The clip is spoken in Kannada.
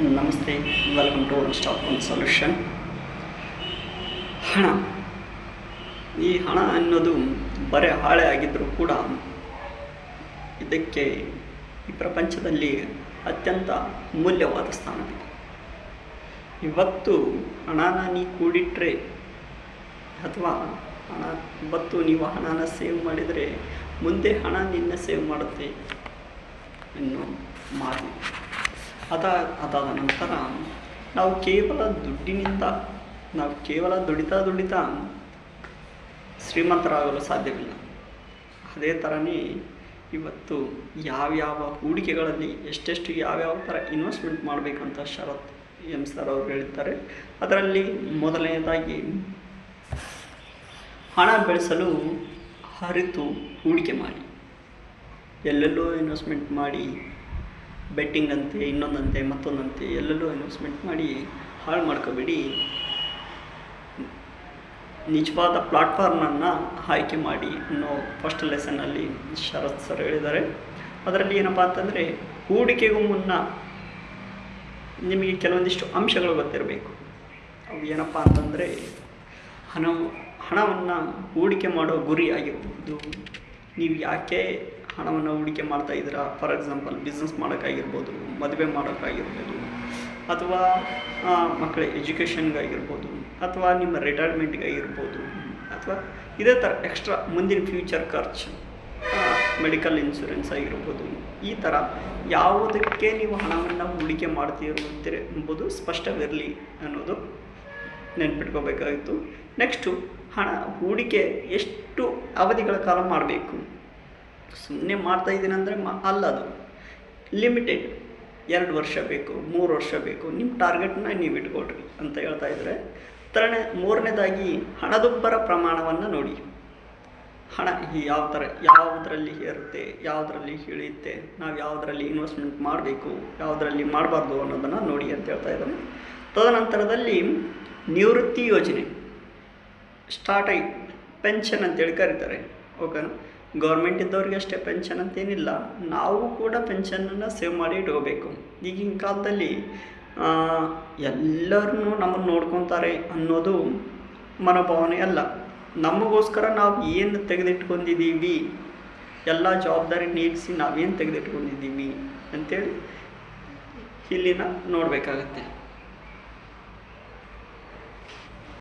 ನಮಸ್ತೆ, welcome to one stop one solution. ಹಣ, ಈ ಹಣ ಅನ್ನೋದು ಬರೀ ಹಾಳೆ ಆಗಿದ್ದರೂ ಕೂಡ ಇದಕ್ಕೆ ಈ ಪ್ರಪಂಚದಲ್ಲಿ ಅತ್ಯಂತ ಮೂಲ್ಯವಾದ ಸ್ಥಾನವಿದೆ. ಇವತ್ತು ಹಣನ ನೀ ಕೂಡಿಟ್ರೆ ಅಥವಾ ಇವತ್ತು ನೀವು ಹಣನ ಸೇವ್ ಮಾಡಿದರೆ ಮುಂದೆ ಹಣ ನಿನ್ನ ಸೇವ್ ಮಾಡುತ್ತೆ ಅನ್ನೋ ಮಾತು. ಅದಾದ ನಂತರ ನಾವು ಕೇವಲ ದುಡಿತಾ ಶ್ರೀಮಂತರಾಗಲು ಸಾಧ್ಯವಿಲ್ಲ. ಅದೇ ಥರನೇ ಇವತ್ತು ಯಾವ್ಯಾವ ಹೂಡಿಕೆಗಳಲ್ಲಿ ಎಷ್ಟೆಷ್ಟು ಯಾವ್ಯಾವ ಥರ ಇನ್ವೆಸ್ಟ್ಮೆಂಟ್ ಮಾಡಬೇಕು ಅಂತ ಶರತ್ ಎಂ ಸರ್ ಅವರು ಹೇಳಿದ್ದಾರೆ. ಅದರಲ್ಲಿ ಮೊದಲನೇದಾಗಿ ಹಣ ಬೆಳೆಸಲು ಅರಿತು ಹೂಡಿಕೆ ಮಾಡಿ. ಎಲ್ಲೆಲ್ಲೋ ಇನ್ವೆಸ್ಟ್ಮೆಂಟ್ ಮಾಡಿ, ಬೆಟ್ಟಿಂಗ್ ಅಂತೆ, ಇನ್ನೊಂದಂತೆ, ಮತ್ತೊಂದಂತೆ ಎಲ್ಲೆಲ್ಲೋ ಇನ್ವೆಸ್ಟ್ಮೆಂಟ್ ಮಾಡಿ ಹಾಳು ಮಾಡ್ಕೋಬೇಡಿ. ನಿಜವಾದ ಪ್ಲಾಟ್ಫಾರ್ಮನ್ನು ಆಯ್ಕೆ ಮಾಡಿ ಅನ್ನೋ ಫಸ್ಟ್ ಲೆಸನ್ನಲ್ಲಿ ಶರತ್ ಸರ್ ಹೇಳಿದ್ದಾರೆ. ಅದರಲ್ಲಿ ಏನಪ್ಪ ಅಂತಂದರೆ, ಹೂಡಿಕೆಗೂ ಮುನ್ನ ನಿಮಗೆ ಕೆಲವೊಂದಿಷ್ಟು ಅಂಶಗಳು ಗೊತ್ತಿರಬೇಕು. ಅವು ಏನಪ್ಪ ಅಂತಂದರೆ, ಹಣವನ್ನು ಹೂಡಿಕೆ ಮಾಡೋ ಗುರಿ ಆಗಿರ್ಬೋದು, ನೀವು ಯಾಕೆ ಹಣವನ್ನು ಹೂಡಿಕೆ ಮಾಡ್ತಾ ಇದ್ದೀರಾ. ಫಾರ್ ಎಕ್ಸಾಂಪಲ್, ಬಿಸ್ನೆಸ್ ಮಾಡೋಕ್ಕಾಗಿರ್ಬೋದು, ಮದುವೆ ಮಾಡೋಕ್ಕಾಗಿರ್ಬೋದು, ಅಥವಾ ಮಕ್ಕಳ ಎಜುಕೇಷನ್ಗಾಗಿರ್ಬೋದು, ಅಥವಾ ನಿಮ್ಮ ರಿಟೈರ್ಮೆಂಟ್ಗಾಗಿರ್ಬೋದು, ಅಥವಾ ಇದೇ ಥರ ಎಕ್ಸ್ಟ್ರಾ ಮುಂದಿನ ಫ್ಯೂಚರ್ ಖರ್ಚು, ಮೆಡಿಕಲ್ ಇನ್ಶೂರೆನ್ಸ್ ಆಗಿರ್ಬೋದು. ಈ ಥರ ಯಾವುದಕ್ಕೆ ನೀವು ಹಣವನ್ನು ಹೂಡಿಕೆ ಮಾಡ್ತೀರ ಎಂಬುದು ಸ್ಪಷ್ಟವಿರಲಿ ಅನ್ನೋದು ನೆನ್ಪಿಟ್ಕೋಬೇಕಾಗಿತ್ತು. ನೆಕ್ಸ್ಟು, ಹೂಡಿಕೆ ಎಷ್ಟು ಅವಧಿಗಳ ಕಾಲ ಮಾಡಬೇಕು. ಸುಮ್ಮನೆ ಮಾಡ್ತಾಯಿದ್ದೀನಿ ಅಂದರೆ ಅಲ್ಲ, ಅದು ಲಿಮಿಟೆಡ್. 2 ವರ್ಷ ಬೇಕು, 3 ವರ್ಷ ಬೇಕು, ನಿಮ್ಮ ಟಾರ್ಗೆಟ್ನ ನೀವು ಇಟ್ಕೊಳ್ರಿ ಅಂತ ಹೇಳ್ತಾ ಇದ್ದಾರೆ. ಮೂರನೇದಾಗಿ, ಹಣದುಬ್ಬರ ಪ್ರಮಾಣವನ್ನು ನೋಡಿ. ಹಣ ಯಾವುದರಲ್ಲಿ ಏರುತ್ತೆ, ಯಾವುದರಲ್ಲಿ ಇಳಿಯುತ್ತೆ, ನಾವು ಯಾವುದರಲ್ಲಿ ಇನ್ವೆಸ್ಟ್ಮೆಂಟ್ ಮಾಡಬೇಕು, ಯಾವುದರಲ್ಲಿ ಮಾಡಬಾರ್ದು ಅನ್ನೋದನ್ನು ನೋಡಿ ಅಂತ ಹೇಳ್ತಾ ಇದ್ದಾರೆ. ತದನಂತರದಲ್ಲಿ ನಿವೃತ್ತಿ ಯೋಜನೆ ಸ್ಟಾರ್ಟ್ ಆಗಿ ಪೆನ್ಷನ್ ಅಂತೇಳಿ ಕರೀತಾರೆ. ಓಕೆನಾ, ಗೌರ್ಮೆಂಟ್ ಇದ್ದವ್ರಿಗೆ ಅಷ್ಟೇ ಪೆನ್ಷನ್ ಅಂತೇನಿಲ್ಲ, ನಾವು ಕೂಡ ಪೆನ್ಷನನ್ನು ಸೇವ್ ಮಾಡಿ ಇಟ್ಕೋಬೇಕು. ಈಗಿನ ಕಾಲದಲ್ಲಿ ಎಲ್ಲರೂ ನಮ್ಮನ್ನು ನೋಡ್ಕೊತಾರೆ ಅನ್ನೋದು ಮನೋಭಾವನೆ ಅಲ್ಲ. ನಮಗೋಸ್ಕರ ನಾವು ಏನು ತೆಗೆದಿಟ್ಕೊಂಡಿದ್ದೀವಿ, ಎಲ್ಲ ಜವಾಬ್ದಾರಿ ನೀಡಿಸಿ ನಾವೇನು ತೆಗೆದಿಟ್ಕೊಂಡಿದ್ದೀವಿ ಅಂತೇಳಿ ಇಲ್ಲಿನ ನೋಡಬೇಕಾಗತ್ತೆ.